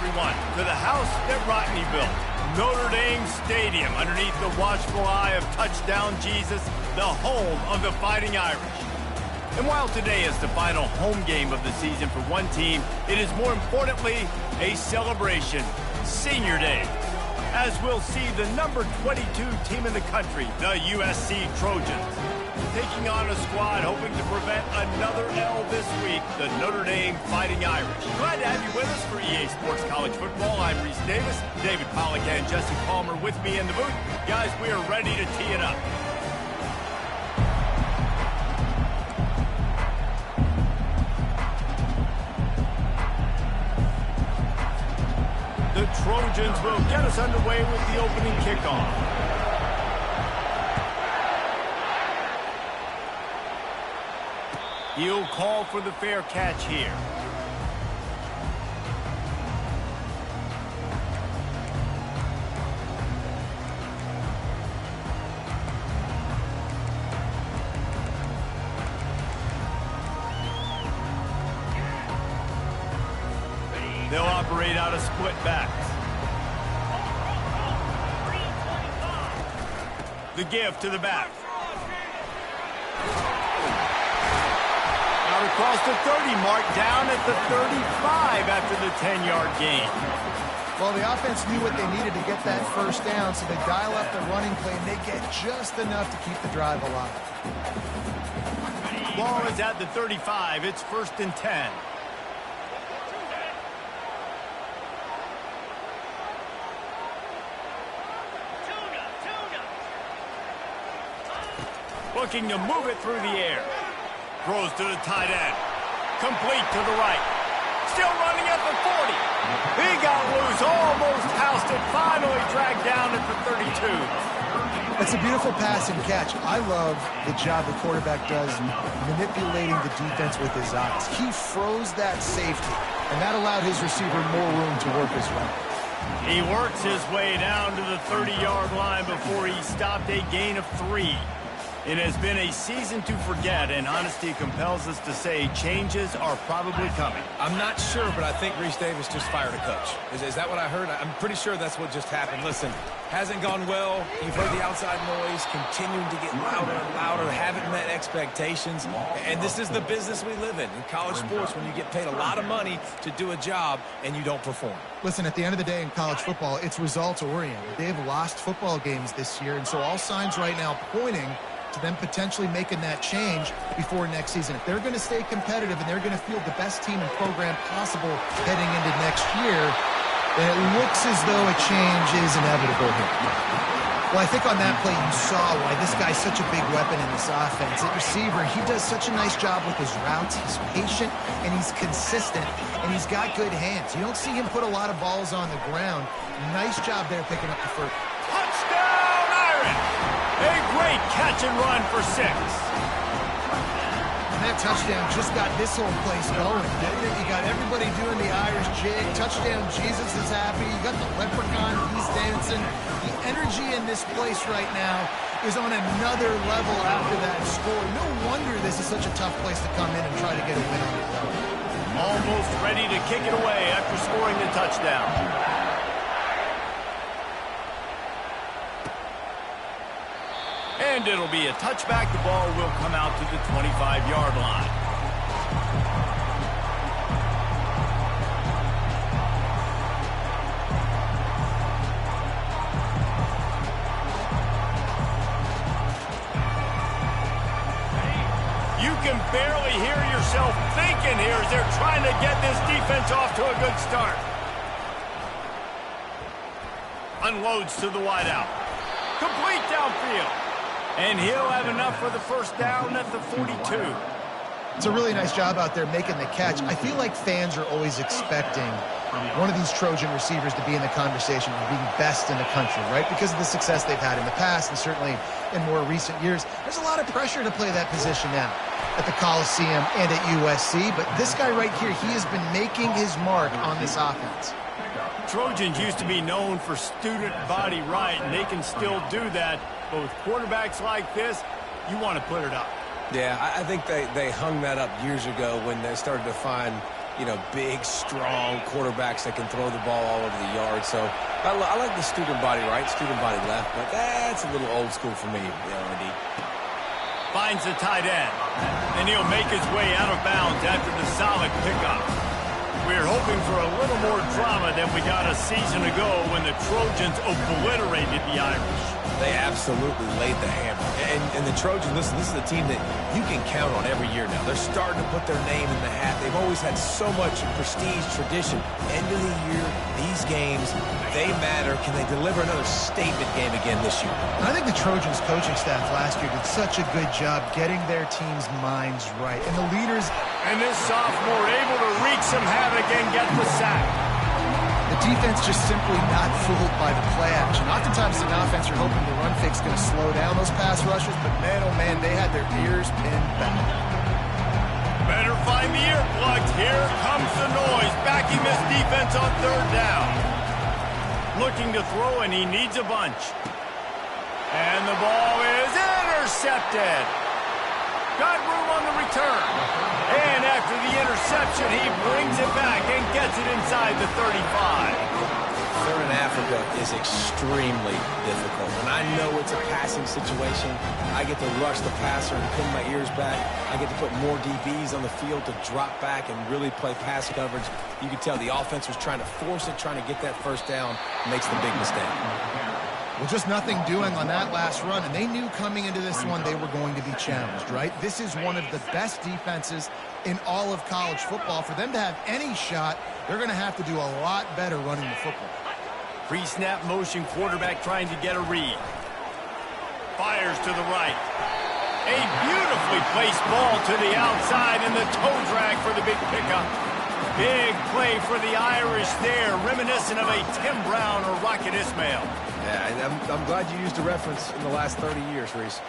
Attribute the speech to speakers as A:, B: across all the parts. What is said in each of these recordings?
A: everyone, to the house that Rodney built, Notre Dame Stadium, underneath the watchful eye of Touchdown Jesus, the home of the Fighting Irish. And while today is the final home game of the season for one team, it is more importantly a celebration, Senior Day, as we'll see the number 22 team in the country, the USC Trojans, taking on a squad hoping to prevent another L this week, the Notre Dame Fighting Irish. Glad to have you with us for EA Sports College Football. I'm Reese Davis, David Pollack and Jesse Palmer with me in the booth. Guys, we are ready to tee it up. The Trojans will get us underway with the opening kickoff. He'll call for the fair catch here. They'll operate out of split backs. The give to the back. Out across the 30 mark, down at the 35 after the 10-yard gain.
B: Well, the offense knew what they needed to get that first down, so they dial up the running play, and they get just enough to keep the drive alive.
A: Ball is at the 35. It's 1st and 10. Looking to move it through the air. Throws to the tight end. Complete to the right. Still running at the 40. He got loose, almost housed it, finally dragged down at the 32.
B: It's a beautiful pass and catch. I love the job the quarterback does manipulating the defense with his eyes. He froze that safety, and that allowed his receiver more room to work as well.
A: He works his way down to the 30-yard line before he stopped a gain of 3. It has been a season to forget, and honesty compels us to say changes are probably coming.
C: I'm not sure, but I think Reese Davis just fired a coach. Is that what I heard? I'm pretty sure that's what just happened. Listen, hasn't gone well. You've heard the outside noise, continuing to get louder and louder, haven't met expectations. And this is the business we live in college sports, when you get paid a lot of money to do a job and you don't perform.
B: Listen, at the end of the day in college football, it's results-oriented. They've lost football games this year, and so all signs right now pointing to them potentially making that change before next season. If they're going to stay competitive and they're going to field the best team and program possible heading into next year, then it looks as though a change is inevitable here. Well, I think on that play you saw why this guy's such a big weapon in this offense. At receiver, he does such a nice job with his routes. He's patient, and he's consistent, and he's got good hands. You don't see him put a lot of balls on the ground. Nice job there picking up the first.
A: Touchdown, Irish! A great catch and run for 6.
B: And that touchdown just got this whole place going, didn't it? You got everybody doing the Irish jig. Touchdown, Jesus is happy. You got the leprechaun, he's dancing. The energy in this place right now is on another level after that score. No wonder this is such a tough place to come in and try to get a win on the road.
A: Almost ready to kick it away after scoring the touchdown. And it'll be a touchback. The ball will come out to the 25-yard line. You can barely hear yourself thinking here as they're trying to get this defense off to a good start. Unloads to the wideout. Complete downfield. And he'll have enough for the first down at the 42.
B: It's a really nice job out there making the catch. I feel like fans are always expecting one of these Trojan receivers to be in the conversation of being best in the country, right? Because of the success they've had in the past and certainly in more recent years. There's a lot of pressure to play that position now at the Coliseum and at USC. But this guy right here, he has been making his mark on this offense.
A: Trojans used to be known for student body right, and they can still do that. But with quarterbacks like this, you want to put it up.
C: Yeah, I think they hung that up years ago when they started to find big, strong quarterbacks that can throw the ball all over the yard. So I like the student body right, student body left, but that's a little old school for me, Andy.
A: Finds the tight end, and he'll make his way out of bounds after the solid pickup. We're hoping for a little more drama than we got a season ago when the Trojans obliterated the Irish.
C: They absolutely laid the hammer. And the Trojans, listen, this is a team that you can count on every year now. They're starting to put their name in the hat. They've always had so much prestige, tradition. End of the year, these games, they matter. Can they deliver another statement game again this year?
B: I think the Trojans coaching staff last year did such a good job getting their team's minds right. And the leaders...
A: And this sophomore able to wreak some havoc and get the sack.
B: The defense just simply not fooled by the play action. Oftentimes in offense, you're hoping the run fake's going to slow down those pass rushers, but man, oh man, they had their ears pinned back.
A: Better find the earplugs. Here comes the noise, backing this defense on third down. Looking to throw, and he needs a bunch. And the ball is intercepted. Got room on the return. And after the interception, he brings it back and gets it inside the 35.
C: Third in Africa is extremely difficult. When I know it's a passing situation, I get to rush the passer and pin my ears back. I get to put more DBs on the field to drop back and really play pass coverage. You can tell the offense was trying to force it, trying to get that first down, makes the big mistake.
B: Well, just nothing doing on that last run, and they knew coming into this one they were going to be challenged, right? This is one of the best defenses in all of college football. For them to have any shot, they're going to have to do a lot better running the football.
A: Pre-snap motion quarterback trying to get a read. Fires to the right. A beautifully placed ball to the outside, and the toe drag for the big pickup. Big play for the Irish there, reminiscent of a Tim Brown or Rocket Ismail.
C: Yeah, and I'm glad you used a reference in the last 30 years, Reese.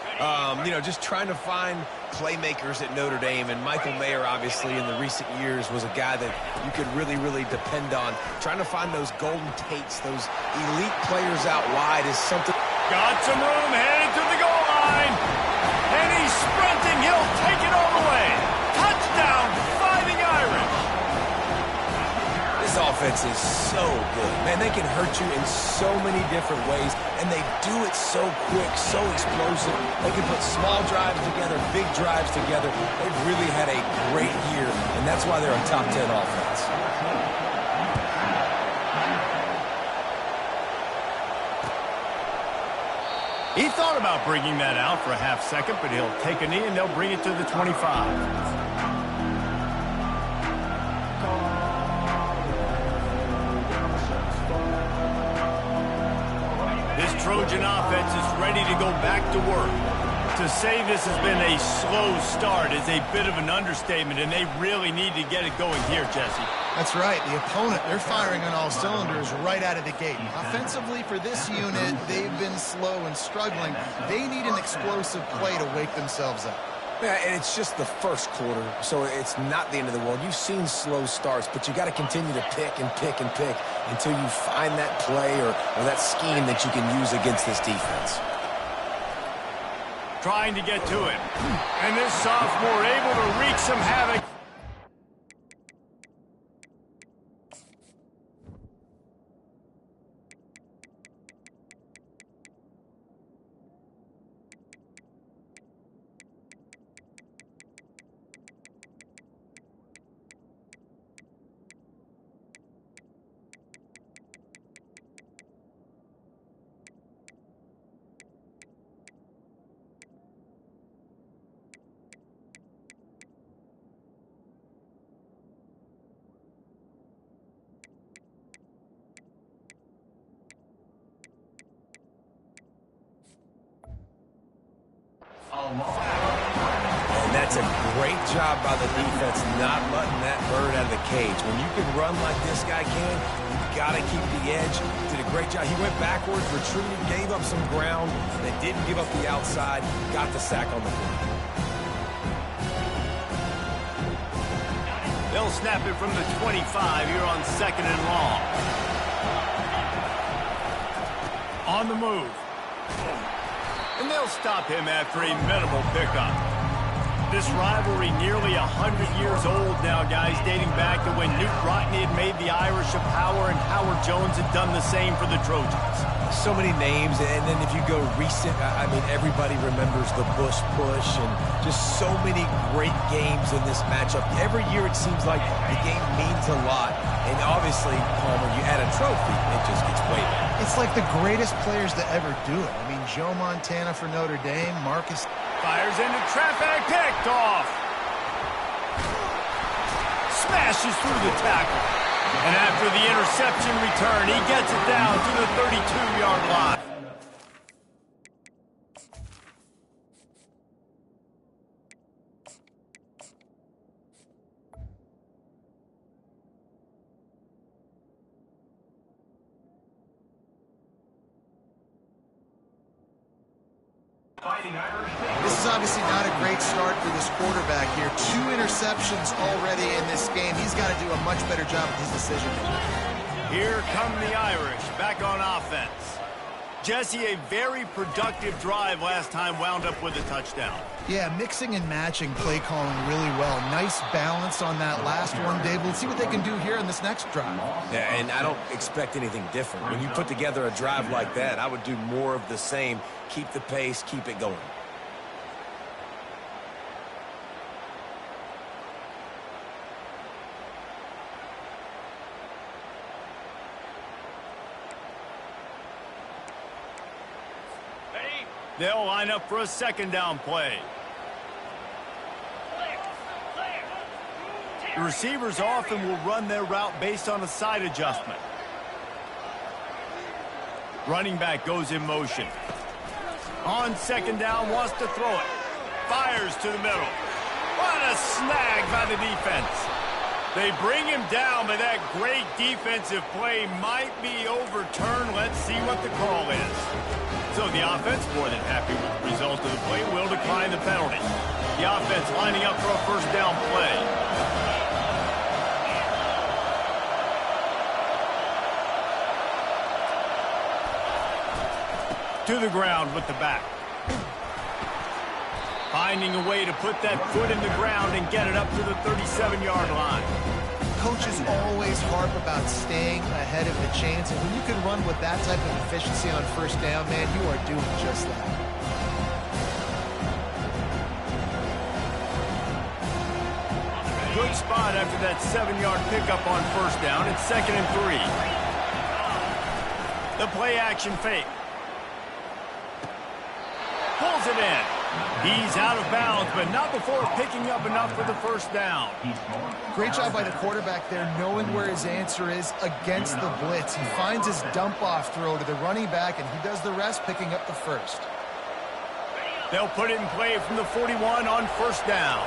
C: Just trying to find playmakers at Notre Dame, and Michael Mayer, obviously, in the recent years, was a guy that you could really, really depend on. Trying to find those golden Tates, those elite players out wide is something.
A: Got some room, headed to the goal line. And he's sprinting, he'll take it all the way. Touchdown, Fighting Irish.
C: This offense is so good. Man, they can hurt you in so many different ways, and they do it so quick, so explosive. They can put small drives together, big drives together. They've really had a great year, and that's why they're a top 10 offense.
A: He thought about bringing that out for a half second, but he'll take a knee and they'll bring it to the 25. This Trojan offense is ready to go back to work. To say this has been a slow start is a bit of an understatement, and they really need to get it going here, Jesse.
B: That's right. The opponent, they're firing on all cylinders right out of the gate. Offensively, for this unit, they've been slow and struggling. They need an explosive play to wake themselves up.
C: Yeah, and it's just the first quarter, so it's not the end of the world. You've seen slow starts, but you got to continue to pick and pick and pick until you find that play or that scheme that you can use against this defense.
A: Trying to get to it. And this sophomore able to wreak some havoc.
C: And that's a great job by the defense not letting that bird out of the cage. When you can run like this guy can, you've got to keep the edge. Did a great job. He went backwards, retreated, gave up some ground, they didn't give up the outside, got the sack on the play.
A: They'll snap it from the 25 here on 2nd and long. On the move. And they'll stop him after a minimal pickup. This rivalry nearly 100 years old now, guys, dating back to when Knute Rockne had made the Irish a power and Howard Jones had done the same for the Trojans.
C: So many names, and then if you go recent, I mean, everybody remembers the Bush push and just so many great games in this matchup. Every year it seems like the game means a lot. And obviously, Palmer, you add a trophy, it just gets way better.
B: It's like the greatest players to ever do it. I mean, Joe Montana for Notre Dame, Marcus...
A: Fires into traffic, picked off. Smashes through the tackle. And after the interception return, he gets it down to the 32-yard line.
B: This is obviously not a great start for this quarterback here. 2 interceptions already in this game. He's got to do a much better job with his decision-making.
A: Here come the Irish, back on offense. Jesse, a very productive drive last time, wound up with a touchdown.
B: Yeah, mixing and matching play calling really well. Nice balance on that last one, Dave. Let's see what they can do here in this next drive.
C: Yeah, and I don't expect anything different. When you put together a drive like that, I would do more of the same. Keep the pace, keep it going.
A: They'll line up for a second down play. The receivers often will run their route based on a side adjustment. Running back goes in motion. On second down, wants to throw it. Fires to the middle. What a snag by the defense. They bring him down, but that great defensive play might be overturned. Let's see what the call is. So the offense, more than happy with the result of the play, will decline the penalty. The offense lining up for a first down play. To the ground with the back. Finding a way to put that foot in the ground and get it up to the 37-yard line.
B: Coaches always harp about staying ahead of the chains, and when you can run with that type of efficiency on first down, man, you are doing just that.
A: Good spot after that 7-yard pickup on first down. It's 2nd and 3. The play action fake. Pulls it in. He's out of bounds, but not before picking up enough for the first down.
B: Great job by the quarterback there, knowing where his answer is against the blitz. He finds his dump-off throw to the running back, and he does the rest, picking up the first.
A: They'll put it in play from the 41 on first down.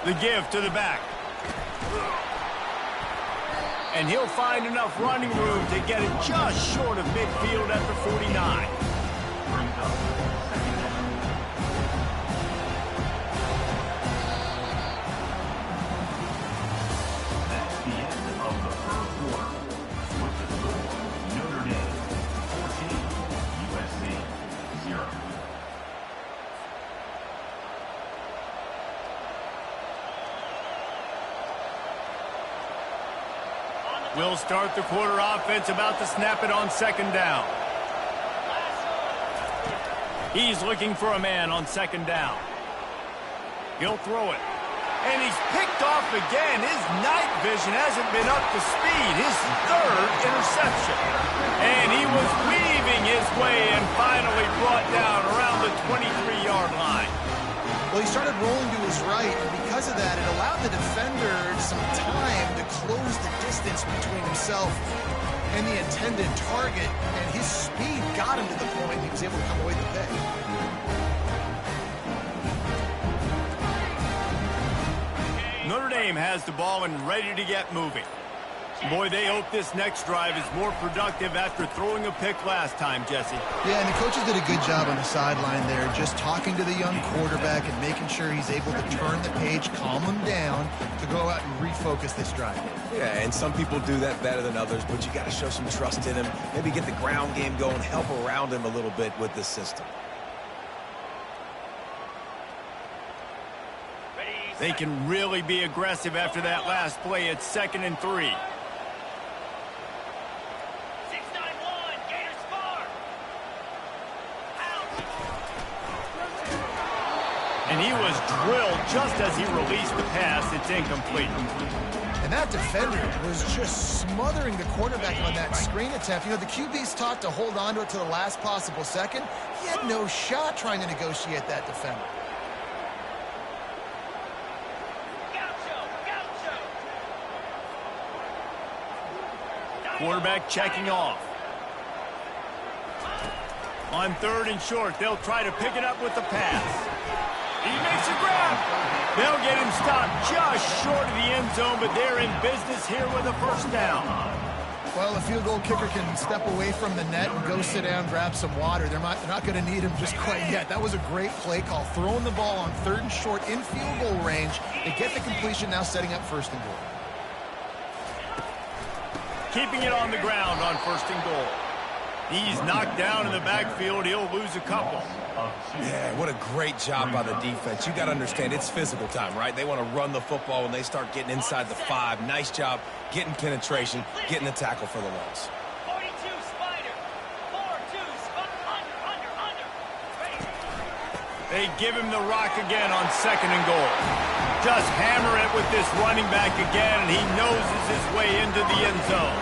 A: The give to the back. And he'll find enough running room to get it just short of midfield at the 49.
D: That's the end of the first quarter. With the score, Notre Dame 14, USC 0.
A: We'll start the quarter offense, about to snap it on second down. He's looking for a man on second down. He'll throw it. And he's picked off again. His night vision hasn't been up to speed. His 3rd interception. And he was weaving his way and finally brought down around the 23-yard line.
B: Well, he started rolling to his right, and because of that, it allowed the defender some time to close the distance between himself and the intended target, and his speed got him to the point he was able to come away with the pick.
A: Notre Dame has the ball and ready to get moving. Boy, they hope this next drive is more productive after throwing a pick last time, Jesse.
B: Yeah, and the coaches did a good job on the sideline there, just talking to the young quarterback and making sure he's able to turn the page, calm him down, to go out and refocus this drive.
C: Yeah, and some people do that better than others, but you got to show some trust in him. Maybe get the ground game going, help around him a little bit with this system.
A: They can really be aggressive after that last play. It's 2nd and 3.
E: 6-9-1, Gators far. Out.
A: And he was drilled just as he released the pass. It's incomplete.
B: And that defender was just smothering the quarterback on that screen attempt. You know, the QB's taught to hold on to it to the last possible second. He had no shot trying to negotiate that defender.
A: Quarterback checking off. On 3rd and short, they'll try to pick it up with the pass. He makes a grab. They'll get him stopped just short of the end zone, but they're in business here with a first down.
B: Well, a field goal kicker can step away from the net and go sit down, grab some water. They're not going to need him just quite yet. That was a great play call. Throwing the ball on 3rd and short in field goal range. They get the completion, now setting up 1st and goal.
A: Keeping it on the ground on 1st and goal. He's knocked down in the backfield. He'll lose a couple.
C: Yeah, what a great job by the defense. You got to understand, it's physical time, right? They want to run the football when they start getting inside the 5. Nice job getting penetration, getting the tackle for the loss.
E: 42 Spider. 4-2 under.
A: They give him the rock again on 2nd and goal. Just hammer it with this running back again, and he noses his way into the end zone.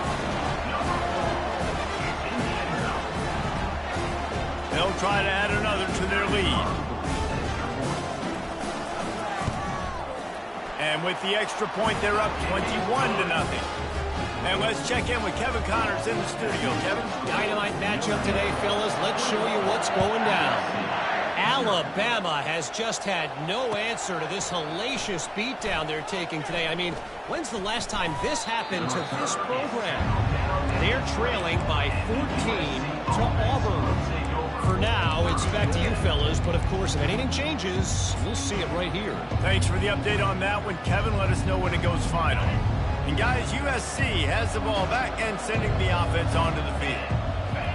A: They'll try to add another to their lead. And with the extra point, they're up 21-0. And let's check in with Kevin Connors in the studio. Kevin?
F: Dynamite matchup today, fellas. Let's show you what's going down. Alabama has just had no answer to this hellacious beatdown they're taking today. I mean, when's the last time this happened to this program? They're trailing by 14 to Auburn. For now, it's back to you, fellas. But, of course, if anything changes, we'll see it right here.
A: Thanks for the update on that one, Kevin. Let us know when it goes final. And, guys, USC has the ball back and sending the offense onto the field.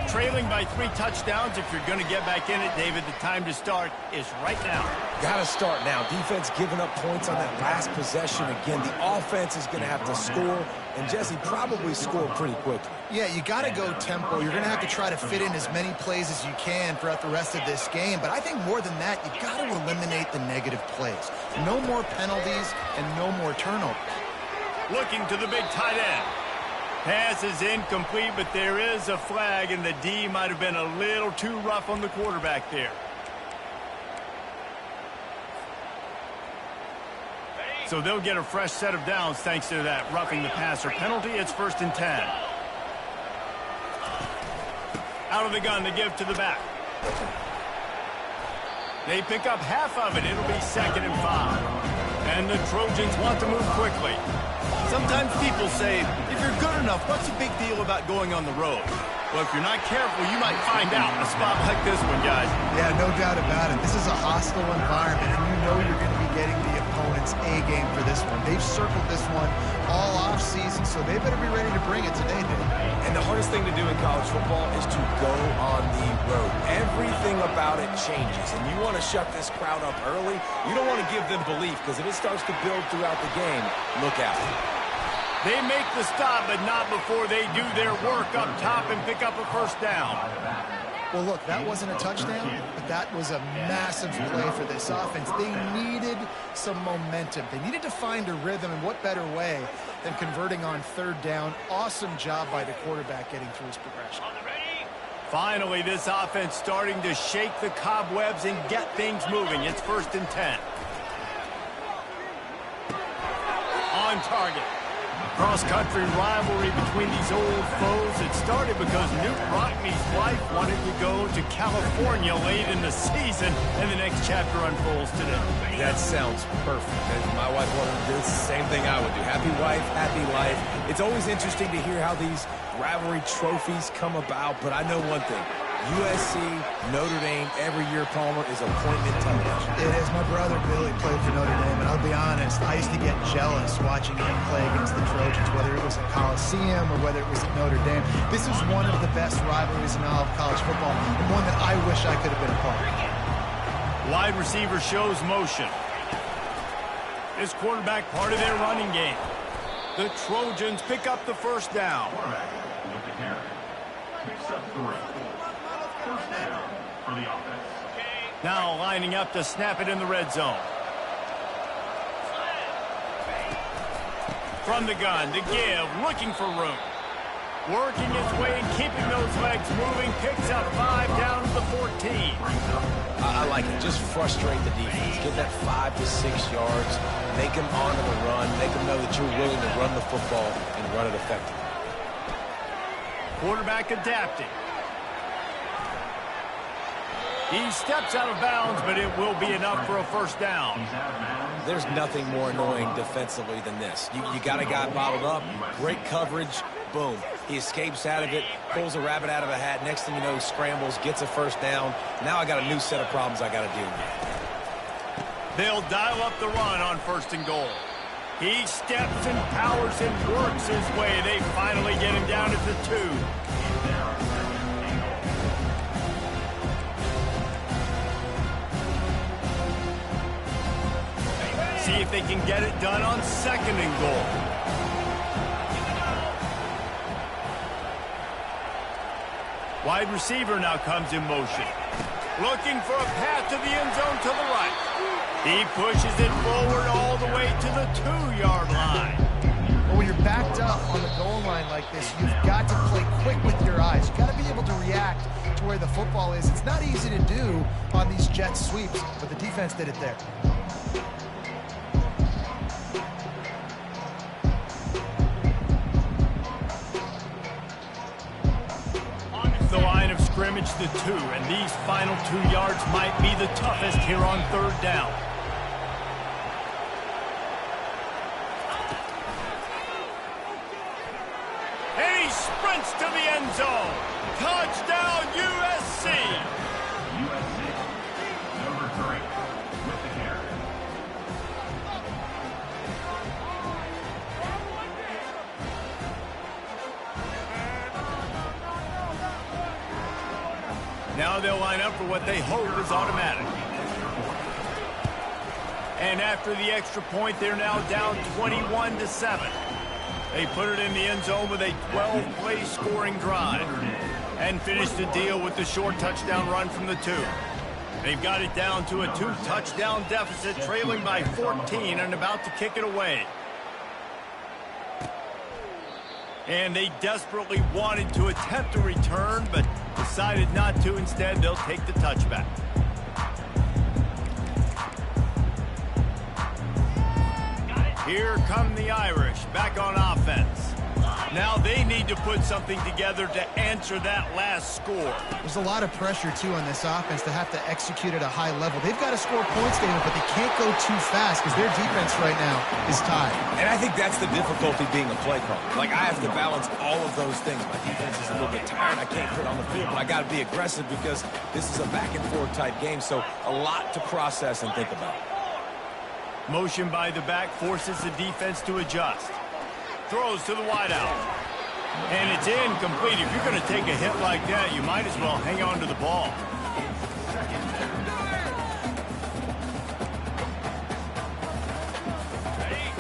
A: Trailing by 3 touchdowns. If you're going to get back in it, David, the time to start is right now.
C: Got to start now. Defense giving up points on that last possession. Again, the offense is going to have to score, and Jesse probably score pretty quickly.
B: Yeah, you got to go tempo. You're going to have to try to fit in as many plays as you can throughout the rest of this game. But I think more than that, you got to eliminate the negative plays. No more penalties and no more turnovers.
A: Looking to the big tight end. Pass is incomplete, but there is a flag, and the D might have been a little too rough on the quarterback there. So they'll get a fresh set of downs thanks to that roughing the passer penalty. It's 1st and 10. Out of the gun, they give to the back. They pick up half of it. It'll be 2nd and 5. And the Trojans want to move quickly. Sometimes people say, if you're good enough, what's the big deal about going on the road? Well, if you're not careful, you might find out in a spot like this one, guys.
B: Yeah, no doubt about it. This is a hostile environment, and you know you're going to be getting the opponent's A game for this one. They've circled this one all offseason, so they better be ready to bring it today, Dave.
C: And the hardest thing to do in college football is to go on the road. Everything about it changes, and you want to shut this crowd up early. You don't want to give them belief, because if it starts to build throughout the game, look out.
A: They make the stop, but not before they do their work up top and pick up a first down.
B: Well, look, that wasn't a touchdown, but that was a massive play for this offense. They needed some momentum. They needed to find a rhythm, and what better way than converting on 3rd down. Awesome job by the quarterback getting through his progression.
A: Finally, this offense starting to shake the cobwebs and get things moving. It's 1st and 10. On target. Cross-country rivalry between these old foes. It started because Newt Rockne's wife wanted to go to California late in the season, and the next chapter unfolds today.
C: That sounds perfect. And my wife wanted to do the same thing I would do. Happy wife, happy life. It's always interesting to hear how these rivalry trophies come about, but I know one thing. USC, Notre Dame, every year, Palmer, is appointment television.
B: It is. My brother Billy played for Notre Dame, and I'll be honest, I used to get jealous watching him play against the Trojans, whether it was at Coliseum or whether it was at Notre Dame. This is one of the best rivalries in all of college football, and one that I wish I could have been a part of.
A: Wide receiver shows motion. This quarterback part of their running game. The Trojans pick up the first down.
D: Quarterback with the carry. Picks up 3. First down for the offense.
A: Now lining up to snap it in the red zone. From the gun to give, looking for room. Working his way and keeping those legs moving. Picks up 5 down to the 14.
C: I like it. Just frustrate the defense. Get that 5 to 6 yards. Make them honor the run. Make them know that you're willing to run the football and run it effectively.
A: Quarterback adapting. He steps out of bounds, but it will be enough for a first down.
C: There's nothing more annoying defensively than this. You got a guy bottled up, great coverage, boom. He escapes out of it, pulls a rabbit out of a hat. Next thing you know, he scrambles, gets a first down. Now I got a new set of problems I got to deal with.
A: They'll dial up the run on 1st and goal. He steps and powers and works his way. They finally get him down at the 2. See if they can get it done on 2nd and goal. Wide receiver now comes in motion. Looking for a path to the end zone to the right. He pushes it forward all the way to the 2-yard line.
B: Well, when you're backed up on the goal line like this, you've got to play quick with your eyes. You've got to be able to react to where the football is. It's not easy to do on these jet sweeps, but the defense did it there.
A: The line of scrimmage, the 2, and these final 2 yards might be the toughest here on 3rd down. And he sprints to the end zone. Touchdown, USC!
D: USC, number 3, with the carry.
A: Now they'll line up for what they hope is automatic. And after the extra point, they're now down 21-7. They put it in the end zone with a 12-play scoring drive and finish the deal with the short touchdown run from the 2. They've got it down to a 2-touchdown deficit, trailing by 14 and about to kick it away. And they desperately wanted to attempt a return, but decided not to. Instead, they'll take the touchback. Here come the Irish, back on offense. Now they need to put something together to answer that last score.
B: There's a lot of pressure, too, on this offense to have to execute at a high level. They've got to score points, David, but they can't go too fast because their defense right now is tied.
C: And I think that's the difficulty being a play caller. Like, I have to balance all of those things. My defense is a little bit tired. I can't put it on the field, but I got to be aggressive because this is a back-and-forth type game, so a lot to process and think about.
A: Motion by the back forces the defense to adjust. Throws to the wideout. And it's incomplete. If you're going to take a hit like that, you might as well hang on to the ball.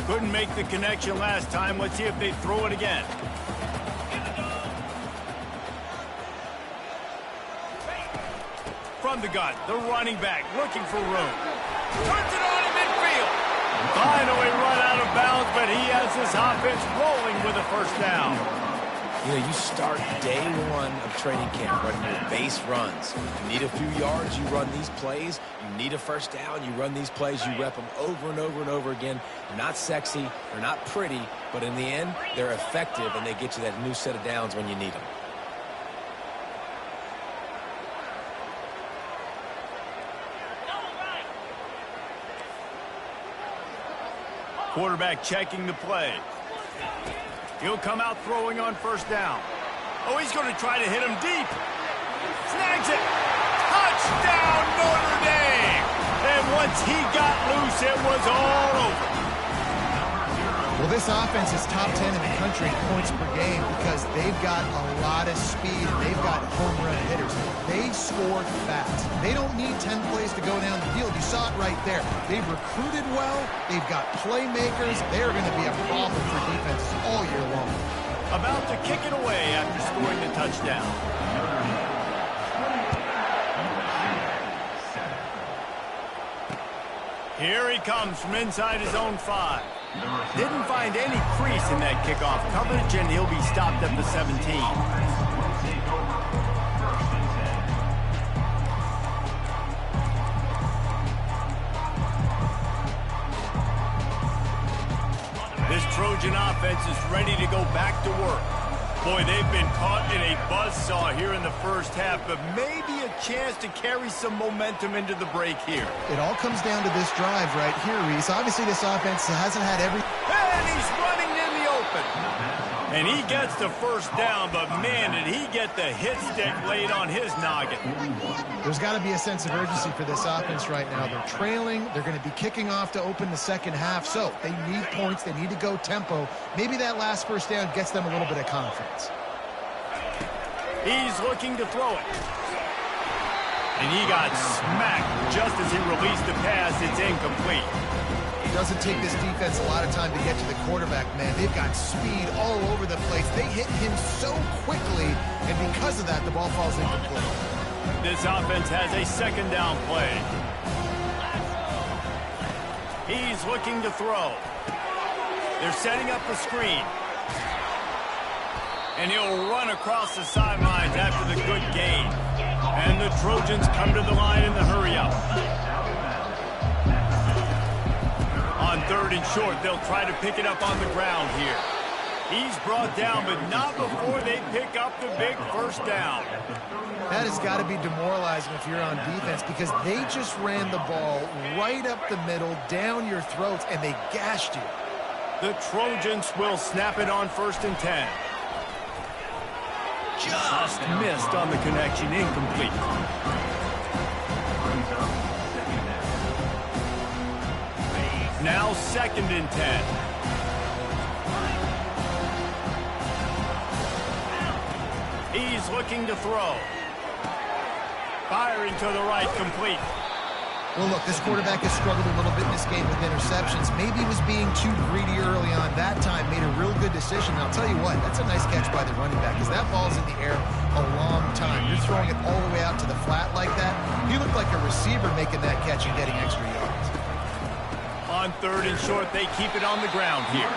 A: Couldn't make the connection last time. Let's see if they throw it again. From the gun, the running back looking for room. Turns it on in midfield. Finally run out of bounds, but he has his offense rolling with a first down.
C: You know, you start day one of training camp running your base runs. You need a few yards, you run these plays. You need a first down, you run these plays. You rep them over and over and over again. They're not sexy, they're not pretty, but in the end, they're effective, and they get you that new set of downs when you need them.
A: Quarterback checking the play. He'll come out throwing on first down. Oh, he's going to try to hit him deep. Snags it. Touchdown, Notre Dame. And once he got loose, it was all over.
B: Well, this offense is top 10 in the country in points per game because they've got a lot of speed and they've got home run hitters. They score fast. They don't need 10 plays to go down the field. You saw it right there. They've recruited well. They've got playmakers. They're going to be a problem for defenses all year long.
A: About to kick it away after scoring the touchdown. Here he comes from inside his own 5. Didn't find any crease in that kickoff coverage, and he'll be stopped at the 17. This Trojan offense is ready to go back to work. Boy, they've been caught in a buzzsaw here in the first half, but maybe a chance to carry some momentum into the break here.
B: It all comes down to this drive right here, Reese. Obviously, this offense hasn't had every...
A: And he's running in the open. And he gets the first down, but man, did he get the hit stick laid on his noggin.
B: There's got to be a sense of urgency for this offense right now. They're trailing. They're going to be kicking off to open the second half. So they need points. They need to go tempo. Maybe that last first down gets them a little bit of confidence.
A: He's looking to throw it. And he got smacked just as he released the pass. It's incomplete.
B: It doesn't take this defense a lot of time to get to the quarterback, man. They've got speed all over the place. They hit him so quickly, and because of that, the ball falls incomplete.
A: This offense has a second down play. He's looking to throw. They're setting up the screen. And he'll run across the sidelines after the good gain. And the Trojans come to the line in the hurry-up. On third and short, they'll try to pick it up on the ground here. He's brought down, but not before they pick up the big first down.
B: That has got to be demoralizing if you're on defense because they just ran the ball right up the middle, down your throats, and they gashed you.
A: The Trojans will snap it on 1st and 10. Just missed on the connection, incomplete. Now 2nd and 10. He's looking to throw. Firing to the right, complete.
B: Well, look, this quarterback has struggled a little bit in this game with interceptions. Maybe he was being too greedy early on. That time made a real good decision. And I'll tell you what, that's a nice catch by the running back because that ball's in the air a long time. You're throwing it all the way out to the flat like that. He looked like a receiver making that catch and getting extra yards.
A: On 3rd and short, they keep it on the ground here.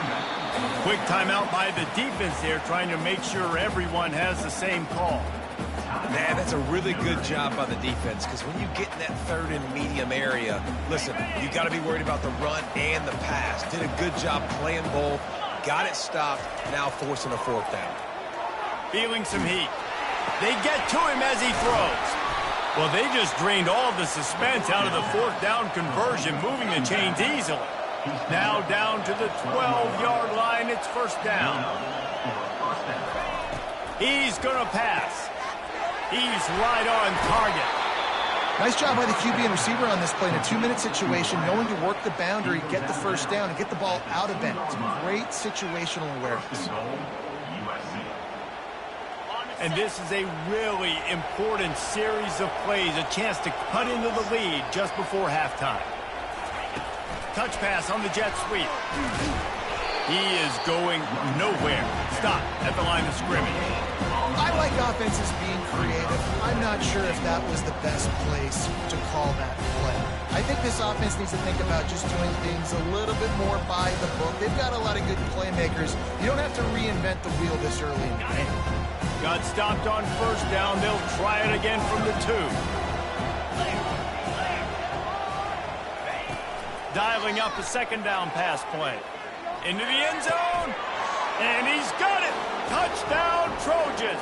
A: Quick timeout by the defense there, trying to make sure everyone has the same call.
C: Man, that's a really good job by the defense because when you get in that 3rd and medium area, listen, you got to be worried about the run and the pass. Did a good job playing both, got it stopped, now forcing a 4th down.
A: Feeling some heat. They get to him as he throws. Well, they just drained all the suspense out of the 4th down conversion, moving the chains easily. Now down to the 12-yard line, it's 1st down. He's going to pass. He's right on target.
B: Nice job by the QB and receiver on this play in a 2-minute situation, knowing to work the boundary, get the first down, and get the ball out of bounds. Great situational awareness.
A: And this is a really important series of plays, a chance to cut into the lead just before halftime. Touch pass on the jet sweep. He is going nowhere. Stop at the line of scrimmage.
B: I like offenses being creative. I'm not sure if that was the best place to call that play. I think this offense needs to think about just doing things a little bit more by the book. They've got a lot of good playmakers. You don't have to reinvent the wheel this early in the game.
A: Got stopped on first down. They'll try it again from the 2. Dialing up a second down pass play. Into the end zone. And he's got it. Touchdown, Trojans.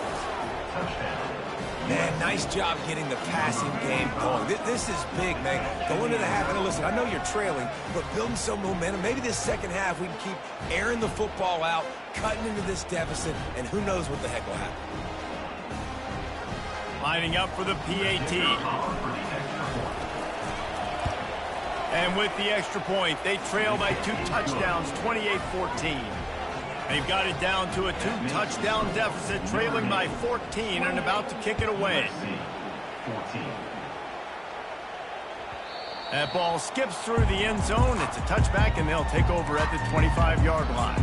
C: Man, nice job getting the passing game going. This is big, man. Going to the half, and listen, I know you're trailing, but building some momentum. Maybe this second half we can keep airing the football out, cutting into this deficit, and who knows what the heck will happen.
A: Lining up for the PAT. And with the extra point, they trail by 2 touchdowns, 28-14. They've got it down to a 2-touchdown deficit, trailing by 14 and about to kick it away. That ball skips through the end zone. It's a touchback, and they'll take over at the 25-yard line.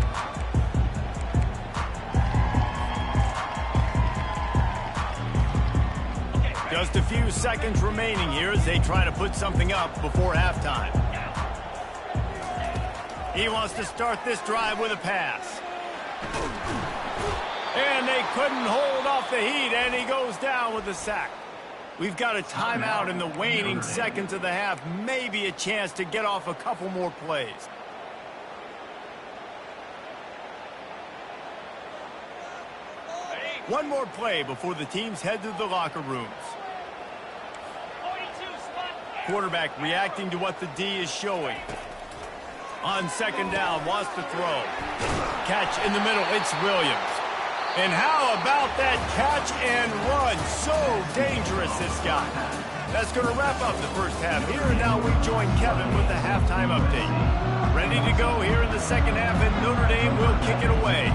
A: Just a few seconds remaining here as they try to put something up before halftime. He wants to start this drive with a pass. And they couldn't hold off the heat, and he goes down with the sack. We've got a timeout in the waning seconds of the half. Maybe a chance to get off a couple more plays. One more play before the teams head to the locker rooms. Quarterback reacting to what the D is showing. On second down, wants to throw. Catch in the middle, it's Williams. And how about that catch and run? So dangerous, this guy. That's going to wrap up the first half here, and now we join Kevin with the halftime update. Ready to go here in the second half, and Notre Dame will kick it away.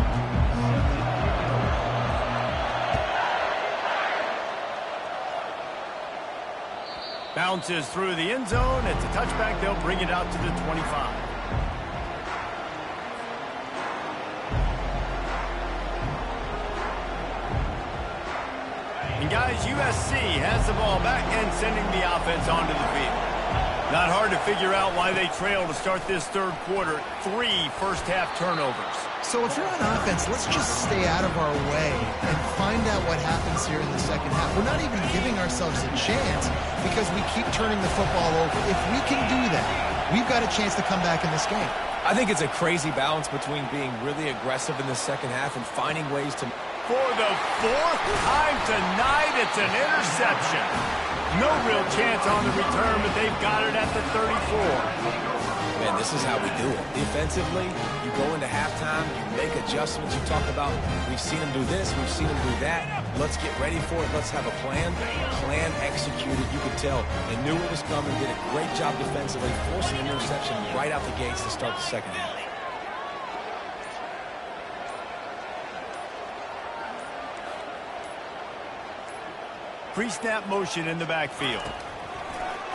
A: Bounces through the end zone. It's a touchback. They'll bring it out to the 25. And guys, USC has the ball back and sending the offense onto the field. Not hard to figure out why they trail to start this third quarter. 3 first-half turnovers.
B: So if you're on offense, let's just stay out of our way and find out what happens here in the second half. We're not even giving ourselves a chance because we keep turning the football over. If we can do that, we've got a chance to come back in this game.
C: I think it's a crazy balance between being really aggressive in the second half and finding ways to...
A: For the 4th time tonight, it's an interception. No real chance on the return, but they've got it at the 34.
C: Man, this is how we do it. Defensively, you go into halftime, you make adjustments. You talk about, we've seen them do this, we've seen them do that. Let's get ready for it. Let's have a plan. Plan executed. You could tell they knew it was coming, did a great job defensively, forcing an interception right out the gates to start the second half.
A: Pre-snap motion in the backfield.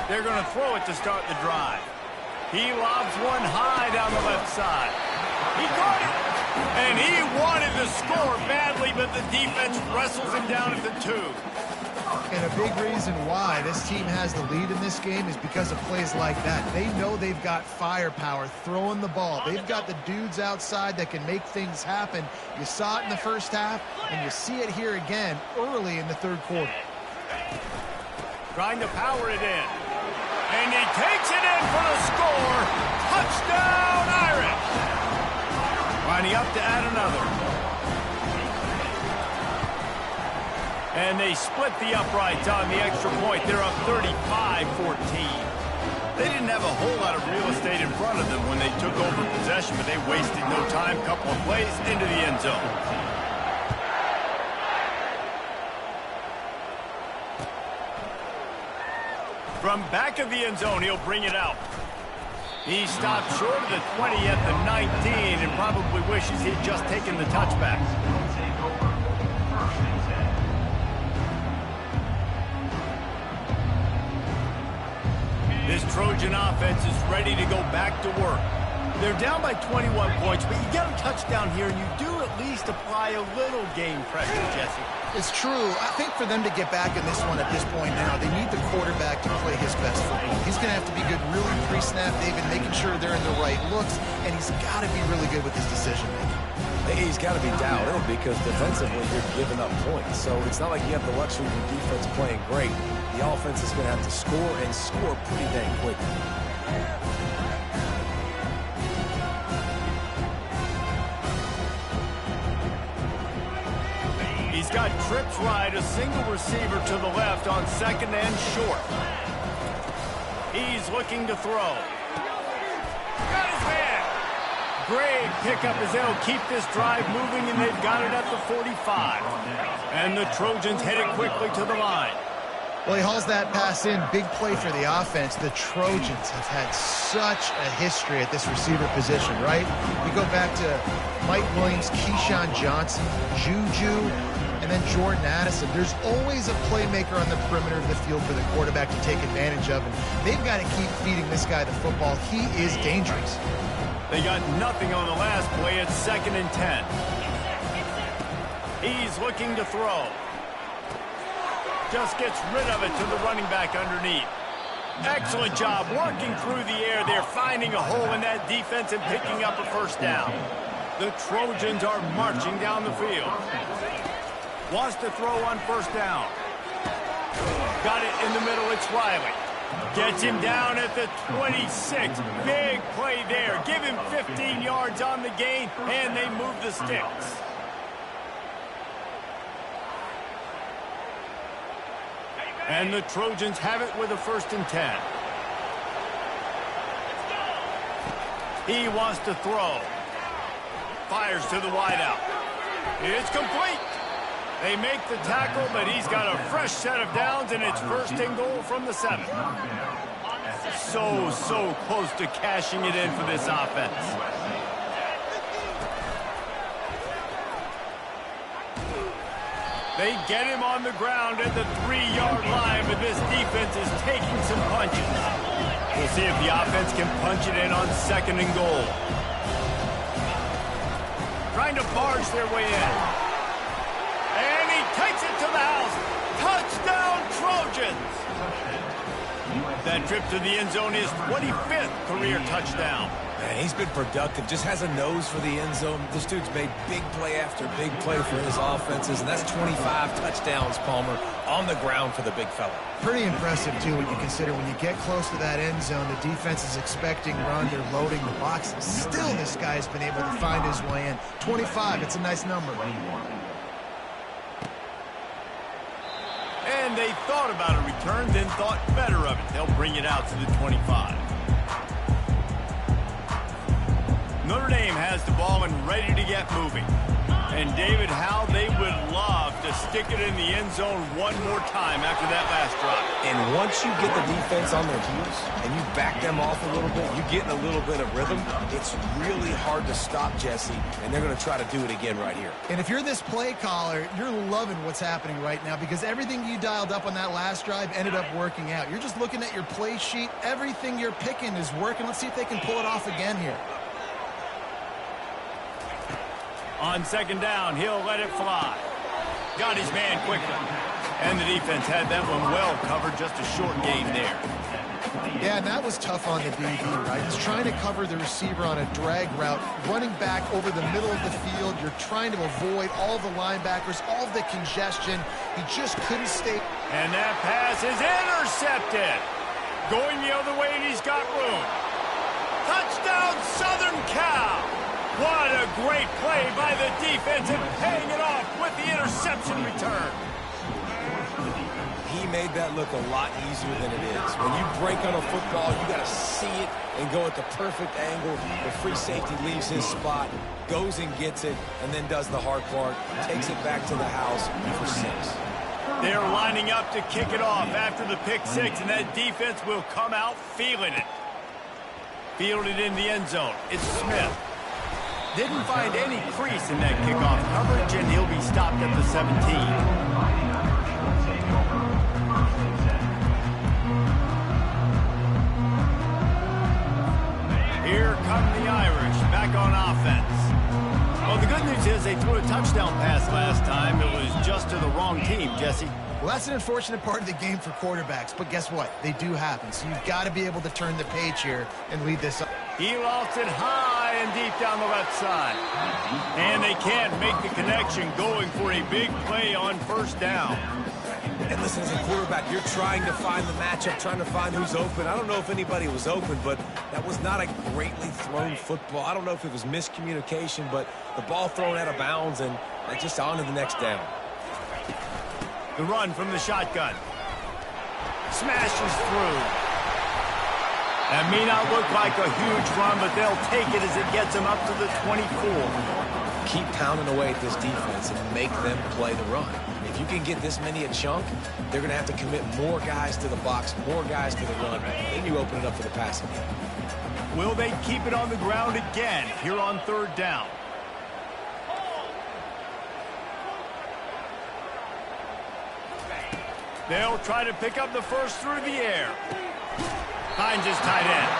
A: They're going to throw it to start the drive. He lobs one high down the left side. He caught it, and he wanted to score badly, but the defense wrestles him down at the 2.
B: And a big reason why this team has the lead in this game is because of plays like that. They know they've got firepower throwing the ball. They've got the dudes outside that can make things happen. You saw it in the first half, and you see it here again early in the third quarter.
A: Trying to power it in. And he takes it in for the score. Touchdown, Irish. Lining up to add another. And they split the uprights on the extra point. They're up 35-14. They didn't have a whole lot of real estate in front of them when they took over possession, but they wasted no time. Couple of plays into the end zone. From back of the end zone, he'll bring it out. He stopped short of the 20 at the 19 and probably wishes he'd just taken the touchback. This Trojan offense is ready to go back to work. They're down by 21 points, but you get a touchdown here, and you do at least apply a little game pressure, Jesse.
B: It's true. I think for them to get back in this one at this point now, they need the quarterback to play his best football. He's going to have to be good really pre-snap, David, making sure they're in the right looks, and he's got to be really good with his decision-making.
C: He's got to be dialed in because defensively you're giving up points. So it's not like you have the luxury of your defense playing great. The offense is going to have to score and score pretty dang quickly.
A: He's got trips right, a single receiver to the left on second and short. He's looking to throw. Got his man. Great pickup as they'll keep this drive moving, and they've got it at the 45. And the Trojans headed quickly to the line.
B: Well, he hauls that pass in. Big play for the offense. The Trojans have had such a history at this receiver position, right? You go back to Mike Williams, Keyshawn Johnson, Juju, and then Jordan Addison. There's always a playmaker on the perimeter of the field for the quarterback to take advantage of, and they've got to keep feeding this guy the football. He is dangerous.
A: They got nothing on the last play. It's 2nd and 10. He's looking to throw. Just gets rid of it to the running back underneath. Excellent job working through the air. They're finding a hole in that defense and picking up a first down. The Trojans are marching down the field. Wants to throw on first down. Got it in the middle. It's Riley. Gets him down at the 26. Big play there. Give him 15 yards on the gain, and they move the sticks. And the Trojans have it with a 1st and 10. He wants to throw. Fires to the wideout. It's complete. They make the tackle, but he's got a fresh set of downs, and it's 1st and goal from the 7. So close to cashing it in for this offense. They get him on the ground at the 3-yard line, but this defense is taking some punches. We'll see if the offense can punch it in on 2nd and goal. Trying to barge their way in. And he takes it to the house. Touchdown, Trojans! That trip to the end zone is 25th career touchdown.
C: Man, he's been productive, just has a nose for the end zone. This dude's made big play after big play for his offenses, and that's 25 touchdowns, Palmer, on the ground for the big fella.
B: Pretty impressive, too, when you consider when you get close to that end zone, the defense is expecting run, they're loading the boxes. Still, this guy's been able to find his way in. 25, it's a nice number.
A: And they thought about a return, then thought better of it. They'll bring it out to the 25. Notre Dame has the ball and ready to get moving. And David, how they would love to stick it in the end zone one more time after that last drive.
C: And once you get the defense on their heels and you back them off a little bit, you get in a little bit of rhythm, it's really hard to stop Jesse, and they're going to try to do it again right here.
B: And if you're this play caller, you're loving what's happening right now because everything you dialed up on that last drive ended up working out. You're just looking at your play sheet. Everything you're picking is working. Let's see if they can pull it off again here.
A: On 2nd down, he'll let it fly. Got his man quickly. And the defense had that one well covered, just a short gain there.
B: Yeah, and that was tough on the DB, right? He's trying to cover the receiver on a drag route, running back over the middle of the field. You're trying to avoid all the linebackers, all the congestion. He just couldn't stay.
A: And that pass is intercepted. Going the other way, and he's got room. Touchdown, Southern Cal. What a great play by the defense and paying it off with the interception return.
C: He made that look a lot easier than it is. When you break on a football, you got to see it and go at the perfect angle. The free safety leaves his spot, goes and gets it, and then does the hard part, takes it back to the house for 6.
A: They're lining up to kick it off after the pick 6, and that defense will come out feeling it. Fielded in the end zone. It's Smith. Didn't find any crease in that kickoff coverage, and he'll be stopped at the 17. Here come the Irish. news is they threw a touchdown pass last time. It was just to the wrong team, Jesse.
B: Well, that's an unfortunate part of the game for quarterbacks, but guess what? They do happen, so you've got to be able to turn the page here and lead this up.
A: He lost it high and deep down the left side. And they can't make the connection going for a big play on first down.
C: And listen, as a quarterback, you're trying to find the matchup, trying to find who's open. I don't know if anybody was open, but that was not a greatly thrown football. I don't know if it was miscommunication, but the ball thrown out of bounds and just on to the next down.
A: The run from the shotgun. Smashes through. That may not look like a huge run, but they'll take it as it gets them up to the 24.
C: Keep pounding away at this defense and make them play the run. If you can get this many a chunk, they're going to have to commit more guys to the box, more guys to the run. Then you open it up for the passing game.
A: Will they keep it on the ground again here on third down? They'll try to pick up the first through the air. Finds his tight end.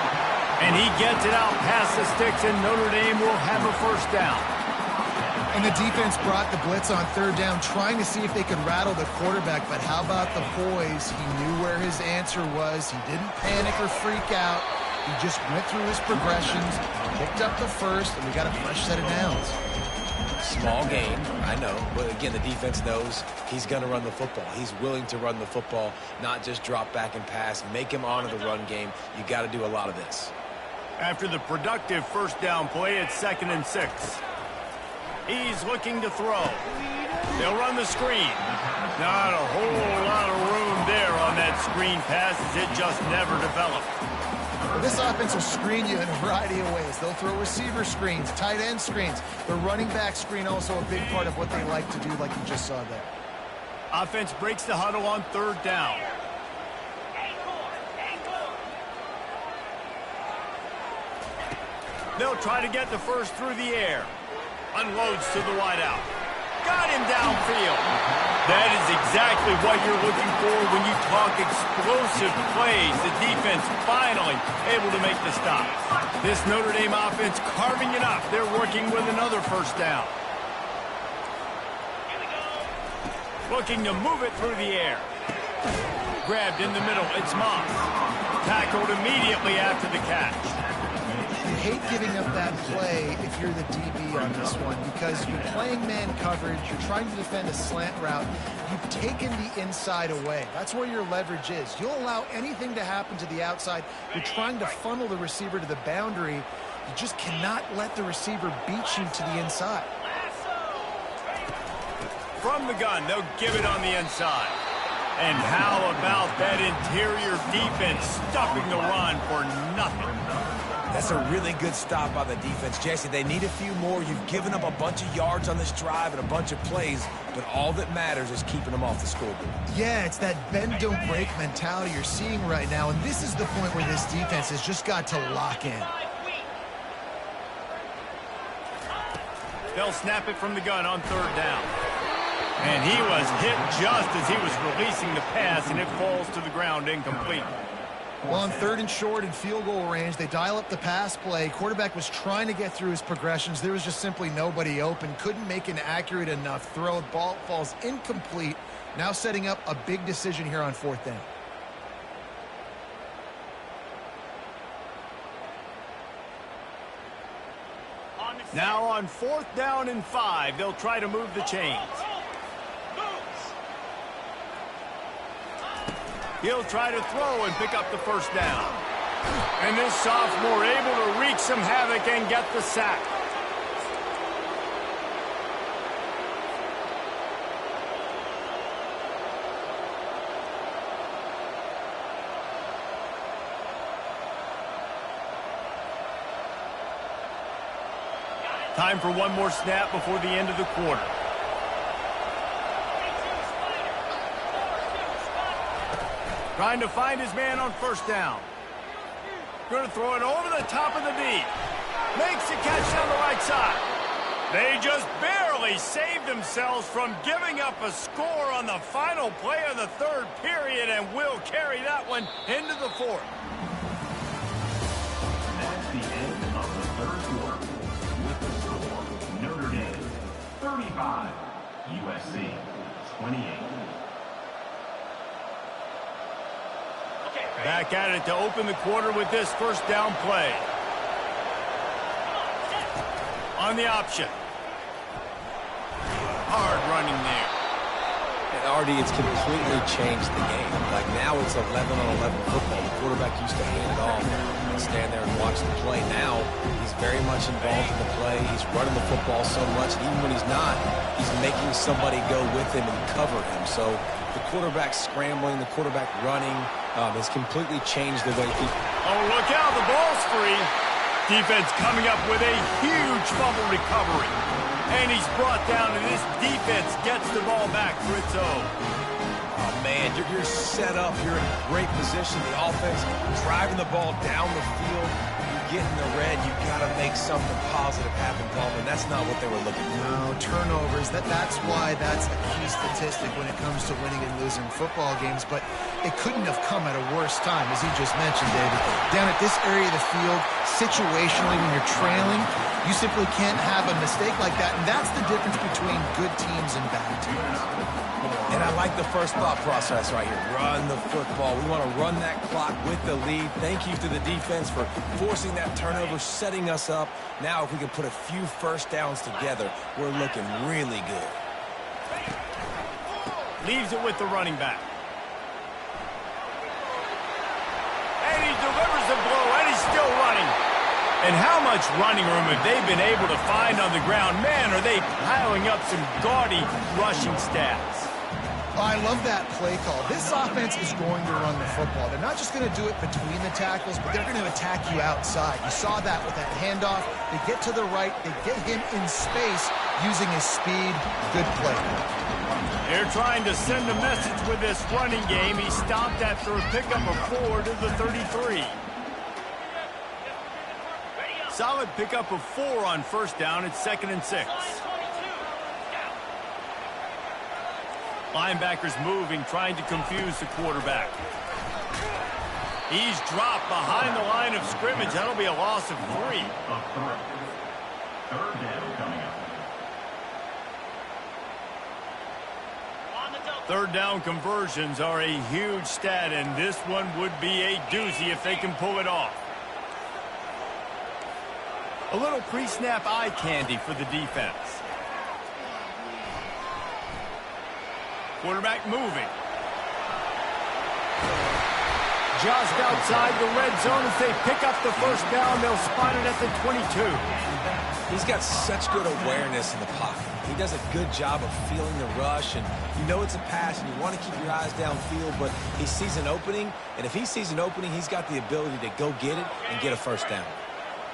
A: And he gets it out past the sticks, and Notre Dame will have a first down.
B: And the defense brought the blitz on third down, trying to see if they could rattle the quarterback, but how about the poise? He knew where his answer was. He didn't panic or freak out. He just went through his progressions, picked up the first, and we got a fresh set of downs.
C: Small gain, I know, but again, the defense knows he's going to run the football. He's willing to run the football, not just drop back and pass, make him honor the run game. You got to do a lot of this.
A: After the productive first down play, it's 2nd and 6. He's looking to throw. They'll run the screen. Not a whole lot of room there on that screen pass as it just never developed.
B: Well, this offense will screen you in a variety of ways. They'll throw receiver screens, tight end screens. The running back screen also a big part of what they like to do, like you just saw there.
A: Offense breaks the huddle on third down. They'll try to get the first through the air. Unloads to the wideout. Got him downfield. That is exactly what you're looking for when you talk explosive plays. The defense finally able to make the stop. This Notre Dame offense carving it up. They're working with another first down. Looking to move it through the air. Grabbed in the middle. It's Moss. Tackled immediately after the catch.
B: You hate giving up that play if you're the DB on this one because you're playing man coverage, you're trying to defend a slant route, you've taken the inside away. That's where your leverage is. You'll allow anything to happen to the outside. You're trying to funnel the receiver to the boundary. You just cannot let the receiver beat you to the inside.
A: From the gun, they'll give it on the inside. And how about that interior defense stuffing the run for nothing?
C: That's a really good stop by the defense, Jesse. They need a few more. You've given up a bunch of yards on this drive and a bunch of plays, but all that matters is keeping them off the scoreboard.
B: Yeah, it's that bend, don't break mentality you're seeing right now, and this is the point where this defense has just got to lock in.
A: They'll snap it from the gun on third down. And he was hit just as he was releasing the pass, and it falls to the ground incomplete.
B: Well, on 3rd and short and field goal range, they dial up the pass play. Quarterback was trying to get through his progressions. There was just simply nobody open. Couldn't make an accurate enough throw. Ball falls incomplete. Now setting up a big decision here on 4th down.
A: Now on 4th down and 5, they'll try to move the chains. He'll try to throw and pick up the first down. And this sophomore able to wreak some havoc and get the sack. Time for one more snap before the end of the quarter. Trying to find his man on first down. Going to throw it over the top of the D. Makes the catch down the right side. They just barely saved themselves from giving up a score on the final play of the 3rd period and will carry that one into the 4th.
D: That's the end of the 3rd quarter. With the score, Notre Dame 5, USC 28.
A: Back at it to open the quarter with this first down play. On the option. Hard running there.
C: And RD, it's completely changed the game. Like now it's 11-on-11 football. The quarterback used to hand it off and stand there and watch the play. Now he's very much involved in the play. He's running the football so much, and even when he's not, he's making somebody go with him and cover him. So the quarterback scrambling, the quarterback running has completely changed the way people...
A: Oh, look out, the ball's free. Defense coming up with a huge fumble recovery. And he's brought down, and this defense gets the ball back for its own.
C: Oh, man, you're set up. You're in great position. The offense driving the ball down the field. You get in the red, you got to make something positive happen, Baldwin. That's not what they were looking for.
B: No, turnovers. That's why that's a key statistic when it comes to winning and losing football games. But it couldn't have come at a worse time, as you just mentioned, David. Down at this area of the field, situationally, when you're trailing, you simply can't have a mistake like that. And that's the difference between good teams and bad teams.
C: And I like the first thought process right here. Run the football. We want to run that clock with the lead. Thank you to the defense for forcing that turnover, setting us up. Now, if we can put a few first downs together, we're looking really good.
A: Leaves it with the running back. And he delivers the blow, and he's still running. And how much running room have they been able to find on the ground? Man, are they piling up some gaudy rushing stats.
B: Oh, I love that play call. This offense is going to run the football. They're not just going to do it between the tackles, but they're going to attack you outside. You saw that with that handoff. They get to the right. They get him in space using his speed. Good play.
A: They're trying to send a message with this running game. He stopped after a pickup of 4 to the 33. Solid pickup of 4 on first down. It's 2nd and 6. Linebackers moving, trying to confuse the quarterback. He's dropped behind the line of scrimmage. That'll be a loss of 3.
D: Third down coming up.
A: Third down conversions are a huge stat, and this one would be a doozy if they can pull it off. A little pre-snap eye candy for the defense. Quarterback moving. Just outside the red zone as they pick up the first down. They'll spot it at the 22.
C: He's got such good awareness in the pocket. He does a good job of feeling the rush, and you know it's a pass, and you want to keep your eyes downfield, but he sees an opening, and if he sees an opening, he's got the ability to go get it and get a first down.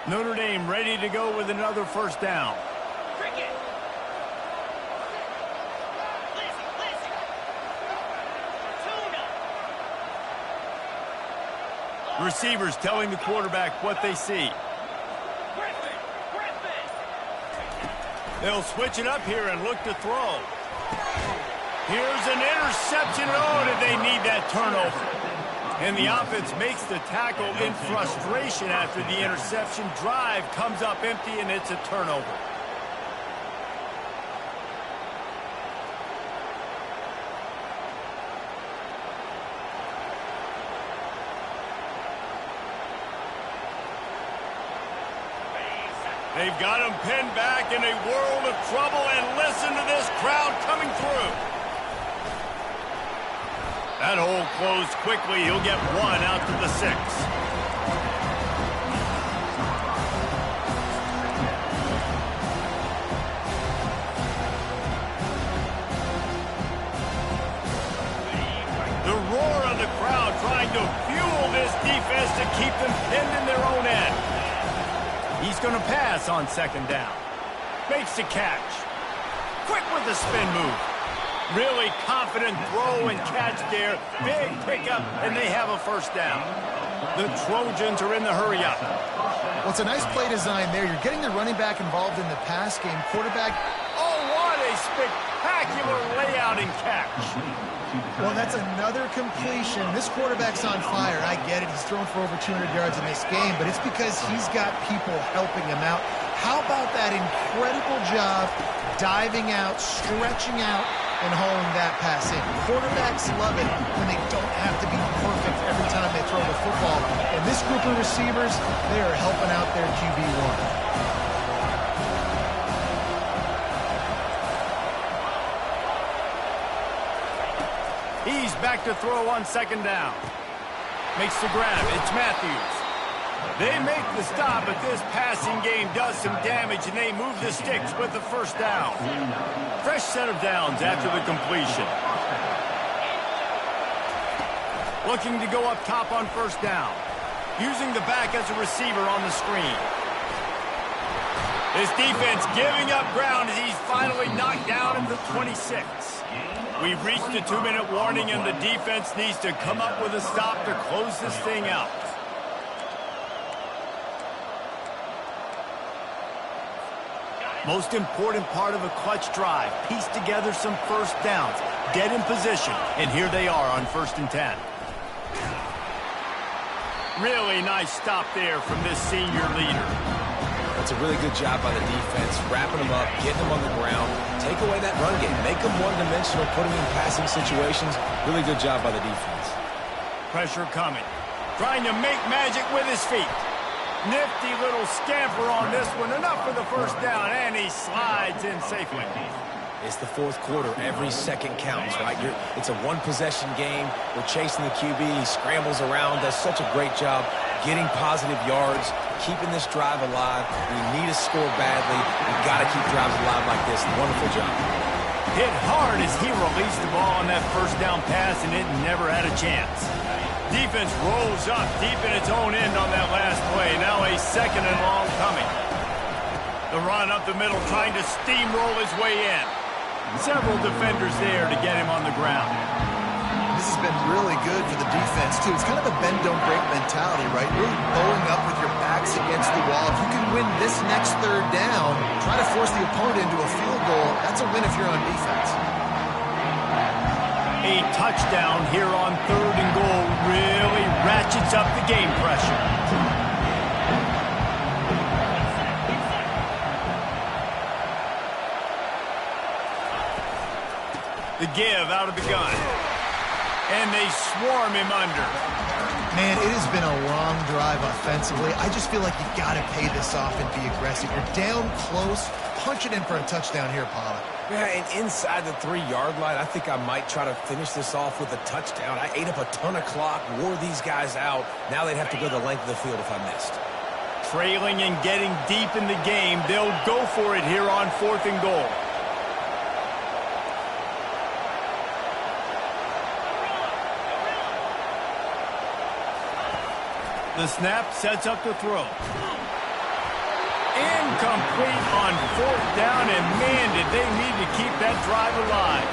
A: Notre Dame ready to go with another first down. Receivers telling the quarterback what they see. They'll switch it up here and look to throw. Here's an interception. Oh, did they need that turnover? And the offense makes the tackle in frustration after the interception. Drive comes up empty, and it's a turnover. They've got him pinned back in a world of trouble, and listen to this crowd coming through. That hole closed quickly. He'll get 1 out to the 6. The roar of the crowd trying to fuel this defense to keep them pinned in their own end. He's going to pass on 2nd down. Makes the catch. Quick with the spin move. Really confident throw and catch there. Big pickup, and they have a first down. The Trojans are in the hurry-up.
B: Well, it's a nice play design there. You're getting the running back involved in the pass game. Quarterback.
A: Oh, what a spectacular layout and catch.
B: Well, that's another completion. This quarterback's on fire. I get it. He's thrown for over 200 yards in this game, but it's because he's got people helping him out. How about that incredible job diving out, stretching out, and hauling that pass in? Quarterbacks love it when they don't have to be perfect every time they throw the football. And this group of receivers, they are helping out their QB1.
A: He's back to throw on second down. Makes the grab. It's Matthews. They make the stop, but this passing game does some damage, and they move the sticks with the first down. Fresh set of downs after the completion. Looking to go up top on first down. Using the back as a receiver on the screen. This defense giving up ground as he's finally knocked down at the 26. We've reached the 2-minute warning, and the defense needs to come up with a stop to close this thing out. Most important part of a clutch drive. Piece together some first downs. Get in position, and here they are on 1st and 10. Really nice stop there from this senior leader.
C: That's a really good job by the defense, wrapping them up, getting them on the ground, take away that run game, make them one-dimensional, put them in passing situations. Really good job by the defense.
A: Pressure coming. Trying to make magic with his feet. Nifty little scamper on this one. Enough for the first down, and he slides in safely.
C: It's the 4th quarter. Every second counts, right? It's a one-possession game. We're chasing the QB. He scrambles around, does such a great job getting positive yards, keeping this drive alive. We need a score badly. We've got to keep drives alive like this. Wonderful job.
A: Hit hard as he released the ball on that first down pass, and it never had a chance. Defense rolls up deep in its own end on that last play. Now a 2nd and long coming. The run up the middle, trying to steamroll his way in. Several defenders there to get him on the ground.
B: This has been really good for the defense, too. It's kind of a bend-don't-break mentality, right? Really bowing up with your backs against the wall. If you can win this next 3rd down, try to force the opponent into a field goal, that's a win if you're on defense.
A: A touchdown here on 3rd and goal really ratchets up the game pressure. The give out of the gun. And they swarm him under.
B: Man, it has been a long drive offensively. I just feel like you got to pay this off and be aggressive. You're down close. Punch it in for a touchdown here, Pollard.
C: Yeah, and inside the 3-yard line, I think I might try to finish this off with a touchdown. I ate up a ton of clock, wore these guys out. Now they'd have to go the length of the field if I missed.
A: Trailing and getting deep in the game, they'll go for it here on 4th and goal. The snap sets up the throw. Incomplete on 4th down, and man, did they need to keep that drive alive.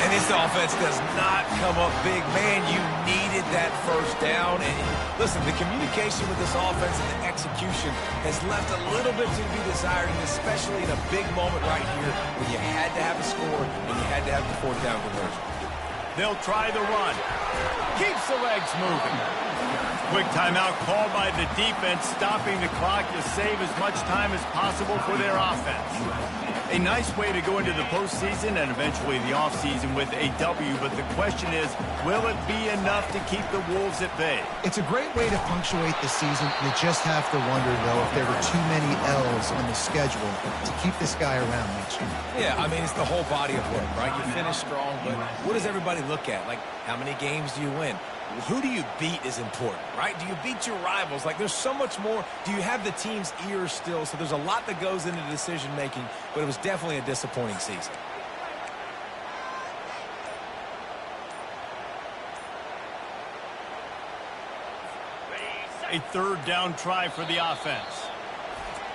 C: And this offense does not come up big. Man, you needed that first down. And listen, the communication with this offense and the execution has left a little bit to be desired, and especially in a big moment right here when you had to have a score and you had to have the 4th down conversion.
A: They'll try the run. Keeps the legs moving. Quick timeout called by the defense, stopping the clock to save as much time as possible for their offense. A nice way to go into the postseason and eventually the offseason with a W, but the question is, will it be enough to keep the Wolves at bay?
B: It's a great way to punctuate the season. You just have to wonder, though, if there were too many L's on the schedule to keep this guy around next year.
C: Yeah, I mean, it's the whole body of work, right? You finish strong, but what does everybody look at? Like, how many games do you win? Who do you beat is important, right? Do you beat your rivals? Like, there's so much more. Do you have the team's ears still? So there's a lot that goes into decision-making, but it was definitely a disappointing season.
A: A 3rd down try for the offense.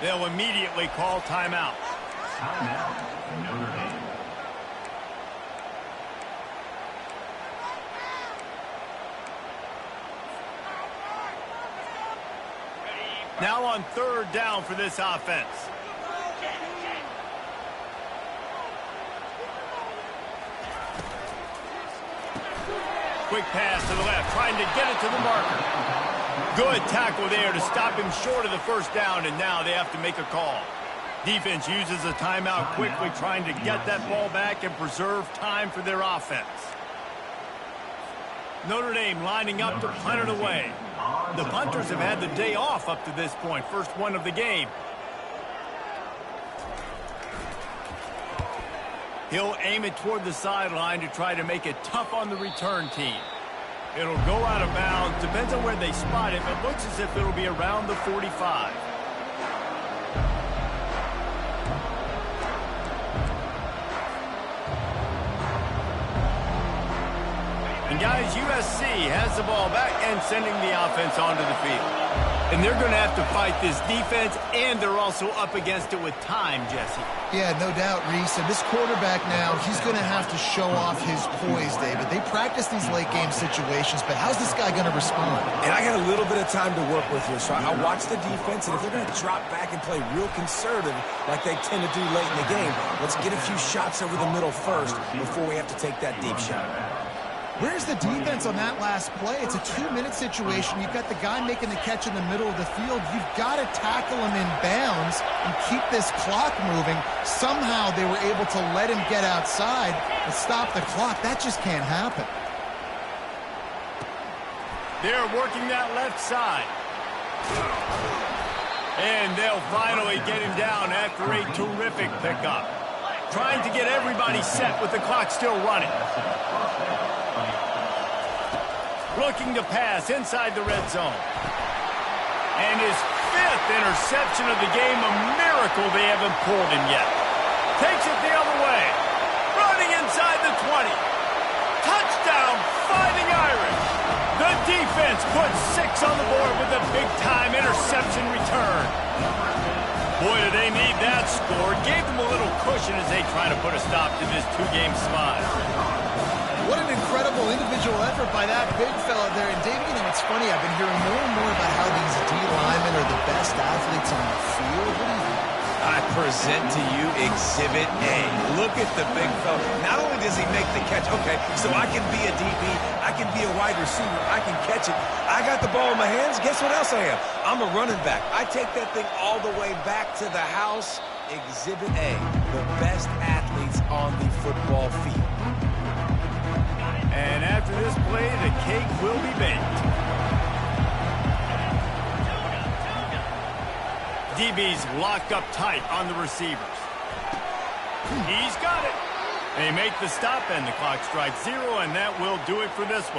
A: They'll immediately call timeout.
D: Timeout, Notre Dame.
A: Now on 3rd down for this offense. Quick pass to the left, trying to get it to the marker. Good tackle there to stop him short of the first down, and now they have to make a call. Defense uses a timeout quickly, trying to get that ball back and preserve time for their offense. Notre Dame lining up to punt it away. The punters have had the day off up to this point, first one of the game. He'll aim it toward the sideline to try to make it tough on the return team. It'll go out of bounds. Depends on where they spot it, but looks as if it'll be around the 45. And guys, USC has the ball back and sending the offense onto the field. And they're going to have to fight this defense, and they're also up against it with time, Jesse.
B: Yeah, no doubt, Reese. And this quarterback now, he's going to have to show off his poise, David. They practice these late-game situations, but how's this guy going to respond?
C: And I got a little bit of time to work with here, so I'll watch the defense, and if they're going to drop back and play real conservative like they tend to do late in the game, let's get a few shots over the middle first before we have to take that deep shot.
B: Where's the defense on that last play? It's a 2-minute situation. You've got the guy making the catch in the middle of the field. You've got to tackle him in bounds and keep this clock moving. Somehow they were able to let him get outside and stop the clock. That just can't happen.
A: They're working that left side. And they'll finally get him down after a terrific pickup. Trying to get everybody set with the clock still running. Looking to pass inside the red zone. And his 5th interception of the game, a miracle they haven't pulled him yet. Takes it the other way. Running inside the 20. Touchdown, Fighting Irish. The defense puts 6 on the board with a big-time interception return. Boy, do they need that score. Gave them a little cushion as they try to put a stop to this 2-game slide.
B: What an incredible individual effort by that big fella there. And, Dave, you know, it's funny. I've been hearing more and more about how these D linemen are the best athletes on the field. What do you think?
C: I present to you Exhibit A. Look at the big fella. Not only does he make the catch, okay, so I can be a DB, I can be a wide receiver, I can catch it. I got the ball in my hands. Guess what else I am? I'm a running back. I take that thing all the way back to the house. Exhibit A, the best athletes on the football field.
A: And after this play, the cake will be baked. DB's locked up tight on the receivers. He's got it. They make the stop, and the clock strikes 0, and that will do it for this one.